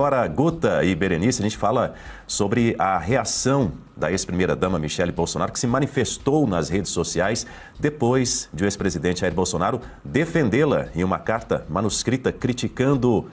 agora, Guta e Berenice, a gente fala sobre a reação da ex-primeira-dama Michele Bolsonaro, que se manifestou nas redes sociais depois de o ex-presidente Jair Bolsonaro defendê-la em uma carta manuscrita criticando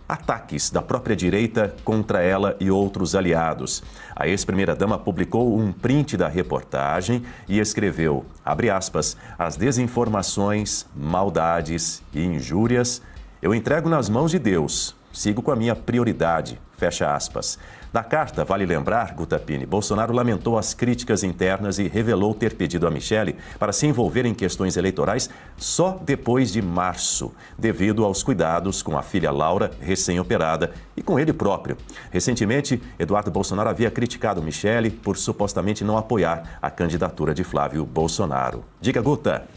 ataques da própria direita contra ela e outros aliados. A ex-primeira-dama publicou um print da reportagem e escreveu, abre aspas, as desinformações, maldades e injúrias eu entrego nas mãos de Deus, sigo com a minha prioridade, fecha aspas. Na carta, vale lembrar, Guta Pigne, Bolsonaro lamentou as críticas internas e revelou ter pedido a Michele para se envolver em questões eleitorais só depois de março, devido aos cuidados com a filha Laura, recém-operada, e com ele próprio. Recentemente, Eduardo Bolsonaro havia criticado Michele por supostamente não apoiar a candidatura de Flávio Bolsonaro. Diga, Guta.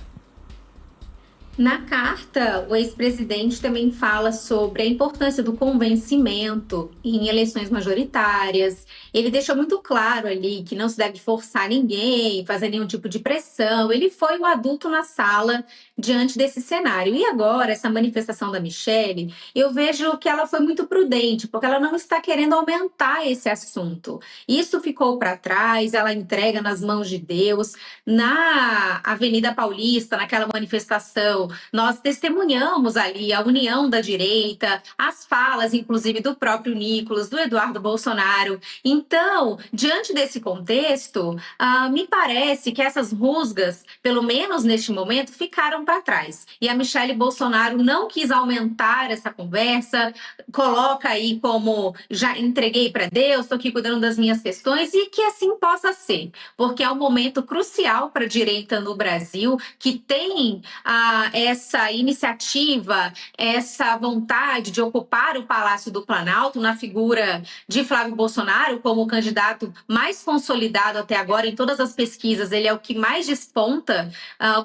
Na carta, o ex-presidente também fala sobre a importância do convencimento em eleições majoritárias. Ele deixou muito claro ali que não se deve forçar ninguém, fazer nenhum tipo de pressão. Ele foi o adulto na sala diante desse cenário. E agora, essa manifestação da Michele, eu vejo que ela foi muito prudente, porque ela não está querendo aumentar esse assunto. Isso ficou para trás, ela entrega nas mãos de Deus. Na Avenida Paulista, naquela manifestação, nós testemunhamos ali a união da direita, as falas, inclusive, do próprio Nicolas, do Eduardo Bolsonaro. Então, diante desse contexto, me parece que essas rusgas, pelo menos neste momento, ficaram para trás. E a Michele Bolsonaro não quis aumentar essa conversa, coloca aí como já entreguei para Deus, estou aqui cuidando das minhas questões, e que assim possa ser, porque é um momento crucial para a direita no Brasil, que tem essa iniciativa, essa vontade de ocupar o Palácio do Planalto na figura de Flávio Bolsonaro como o candidato mais consolidado até agora em todas as pesquisas. Ele é o que mais desponta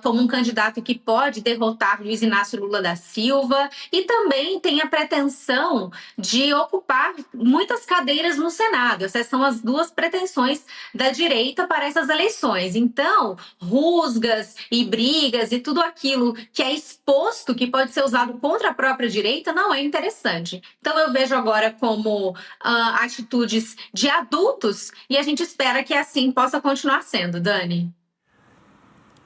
como um candidato que pode derrotar Luiz Inácio Lula da Silva, e também tem a pretensão de ocupar muitas cadeiras no Senado. Essas são as duas pretensões da direita para essas eleições. Então, rusgas e brigas e tudo aquilo que é exposto, que pode ser usado contra a própria direita, não é interessante. Então, eu vejo agora como atitudes de adultos, e a gente espera que assim possa continuar sendo, Dani.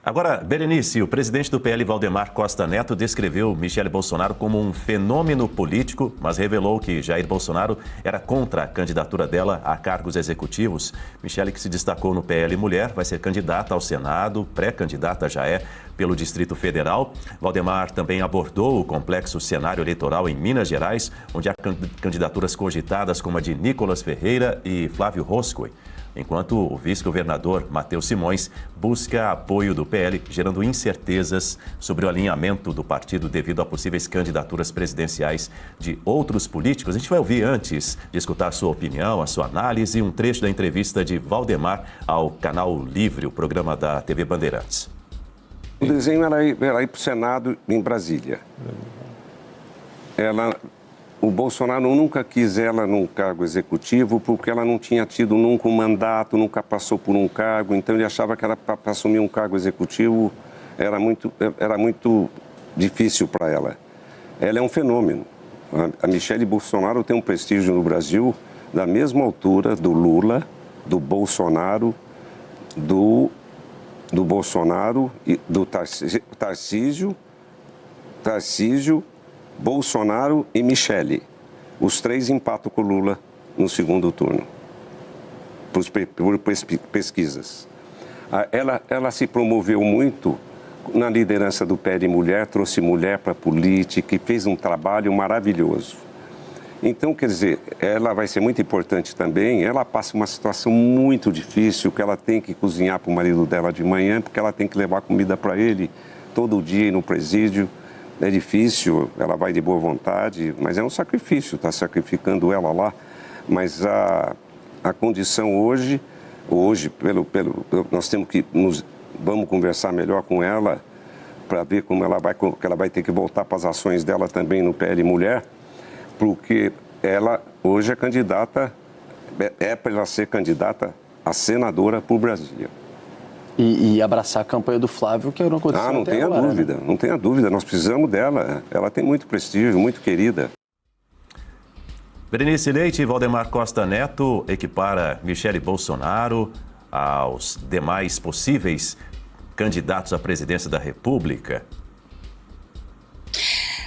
Agora, Berenice, o presidente do PL, Valdemar Costa Neto, descreveu Michele Bolsonaro como um fenômeno político, mas revelou que Jair Bolsonaro era contra a candidatura dela a cargos executivos. Michele, que se destacou no PL Mulher, vai ser candidata ao Senado, pré-candidata já é, pelo Distrito Federal. Valdemar também abordou o complexo cenário eleitoral em Minas Gerais, onde há candidaturas cogitadas como a de Nicolas Ferreira e Flávio Roscoe, enquanto o vice-governador Matheus Simões busca apoio do PL, gerando incertezas sobre o alinhamento do partido devido a possíveis candidaturas presidenciais de outros políticos. A gente vai ouvir, antes de escutar a sua opinião, a sua análise, um trecho da entrevista de Valdemar ao Canal Livre, o programa da TV Bandeirantes. O desenho era ir para o Senado em Brasília. O Bolsonaro nunca quis ela num cargo executivo porque ela não tinha tido nunca um mandato, nunca passou por um cargo, então ele achava que para assumir um cargo executivo era muito difícil para ela. Ela é um fenômeno. A Michele Bolsonaro tem um prestígio no Brasil da mesma altura do Lula, do Bolsonaro, do Bolsonaro e do Tarcísio, Bolsonaro e Michele. Os três empatam com o Lula no segundo turno, por pesquisas. Ela se promoveu muito na liderança do PL Mulher, trouxe mulher para a política e fez um trabalho maravilhoso. Então, quer dizer, ela vai ser muito importante também. Ela passa uma situação muito difícil, que ela tem que cozinhar para o marido dela de manhã, porque ela tem que levar comida para ele todo dia no presídio. É difícil, ela vai de boa vontade, mas é um sacrifício, está sacrificando ela lá. Mas a condição hoje nós temos que vamos conversar melhor com ela para ver como que ela vai ter que voltar para as ações dela também no PL Mulher, porque ela hoje é candidata, para ela ser candidata a senadora por Brasília. E abraçar a campanha do Flávio, que não aconteceu não tenha agora, dúvida, né? Não tenha dúvida, nós precisamos dela. Ela tem muito prestígio, muito querida. Berenice Leite e Valdemar Costa Neto equipara Michele Bolsonaro aos demais possíveis candidatos à presidência da República.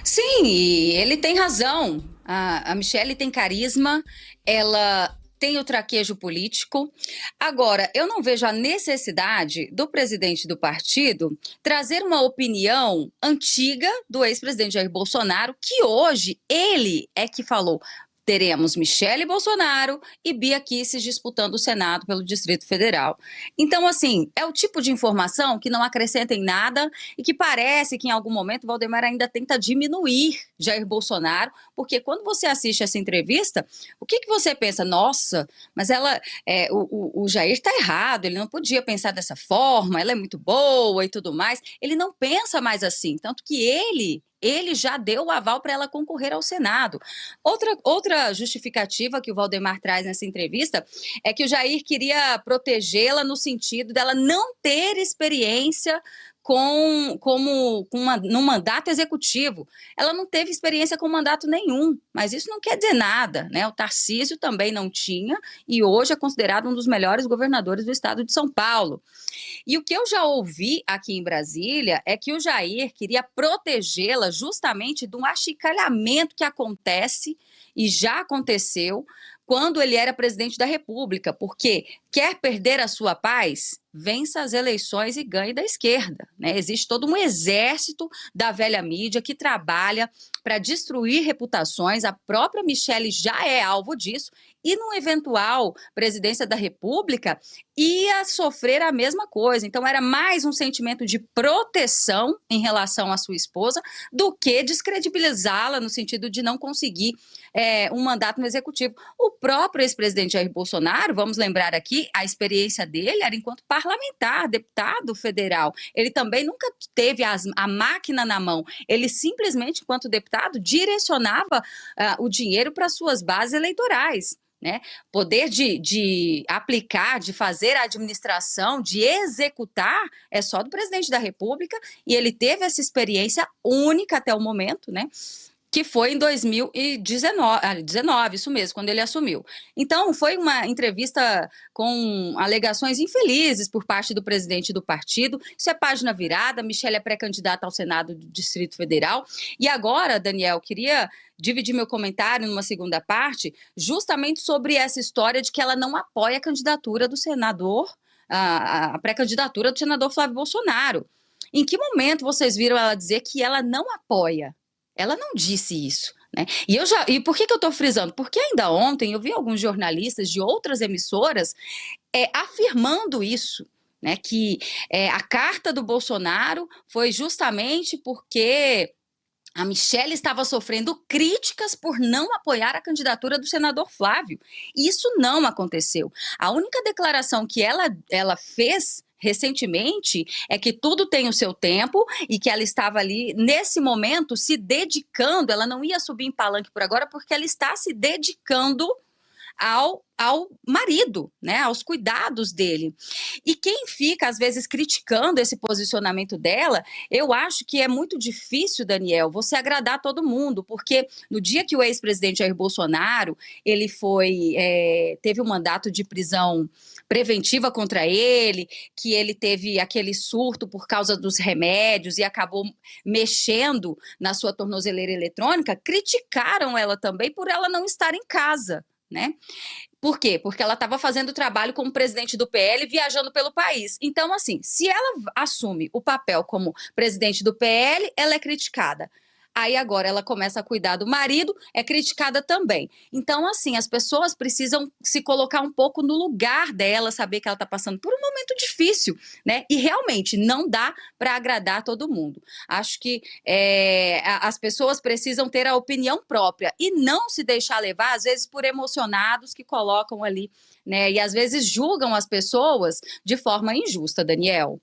Sim, e ele tem razão. A Michele tem carisma, ela tem o traquejo político. Agora, eu não vejo a necessidade do presidente do partido trazer uma opinião antiga do ex-presidente Jair Bolsonaro, que hoje ele é que falou: teremos Michele Bolsonaro e Bia Kicis disputando o Senado pelo Distrito Federal. Então, assim, é o tipo de informação que não acrescenta em nada e que parece que em algum momento Valdemar ainda tenta diminuir Jair Bolsonaro, porque quando você assiste essa entrevista, o que você pensa? Nossa, mas o Jair está errado, ele não podia pensar dessa forma, ela é muito boa e tudo mais. Ele não pensa mais assim, tanto que ele já deu o aval para ela concorrer ao Senado. Outra justificativa que o Valdemar traz nessa entrevista é que o Jair queria protegê-la no sentido dela não ter experiência no mandato executivo. Ela não teve experiência com mandato nenhum, mas isso não quer dizer nada, né? O Tarcísio também não tinha e hoje é considerado um dos melhores governadores do estado de São Paulo. E o que eu já ouvi aqui em Brasília é que o Jair queria protegê-la justamente de um achicalhamento que acontece e já aconteceu quando ele era presidente da República, porque quer perder a sua paz, vença as eleições e ganhe da esquerda, né? Existe todo um exército da velha mídia que trabalha para destruir reputações, a própria Michele já é alvo disso, e numa eventual presidência da República ia sofrer a mesma coisa. Então era mais um sentimento de proteção em relação à sua esposa do que descredibilizá-la no sentido de não conseguir um mandato no executivo. O próprio ex-presidente Jair Bolsonaro, vamos lembrar aqui, a experiência dele era enquanto parlamentar, deputado federal. Ele também nunca teve a máquina na mão. Ele simplesmente, enquanto deputado, direcionava o dinheiro para suas bases eleitorais. Né? Poder de aplicar, de fazer a administração, de executar, é só do presidente da República, e ele teve essa experiência única até o momento, né? Que foi em 2019, isso mesmo, quando ele assumiu. Então, foi uma entrevista com alegações infelizes por parte do presidente do partido. Isso é página virada, Michele é pré-candidata ao Senado do Distrito Federal. E agora, Daniel, queria dividir meu comentário numa segunda parte, justamente sobre essa história de que ela não apoia a candidatura do senador, a pré-candidatura do senador Flávio Bolsonaro. Em que momento vocês viram ela dizer que ela não apoia? Ela não disse isso, né? E por que eu estou frisando? Porque ainda ontem eu vi alguns jornalistas de outras emissoras afirmando isso, né? Que a carta do Bolsonaro foi justamente porque a Michele estava sofrendo críticas por não apoiar a candidatura do senador Flávio. E isso não aconteceu. A única declaração que ela fez recentemente é que tudo tem o seu tempo e que ela estava ali, nesse momento, se dedicando, ela não ia subir em palanque por agora, porque ela está se dedicando ao marido, né, aos cuidados dele. E quem fica, às vezes, criticando esse posicionamento dela, eu acho que é muito difícil, Daniel, você agradar todo mundo, porque no dia que o ex-presidente Jair Bolsonaro, ele teve um mandato de prisão preventiva contra ele, que ele teve aquele surto por causa dos remédios e acabou mexendo na sua tornozeleira eletrônica, criticaram ela também por ela não estar em casa, né? Por quê? Porque ela estava fazendo trabalho como presidente do PL, viajando pelo país. Então, assim, se ela assume o papel como presidente do PL, ela é criticada. Aí agora ela começa a cuidar do marido, é criticada também. Então, assim, as pessoas precisam se colocar um pouco no lugar dela, saber que ela está passando por um momento difícil, né? E realmente não dá para agradar todo mundo. Acho que as pessoas precisam ter a opinião própria e não se deixar levar, às vezes, por emocionados que colocam ali, né? E às vezes julgam as pessoas de forma injusta, Daniel.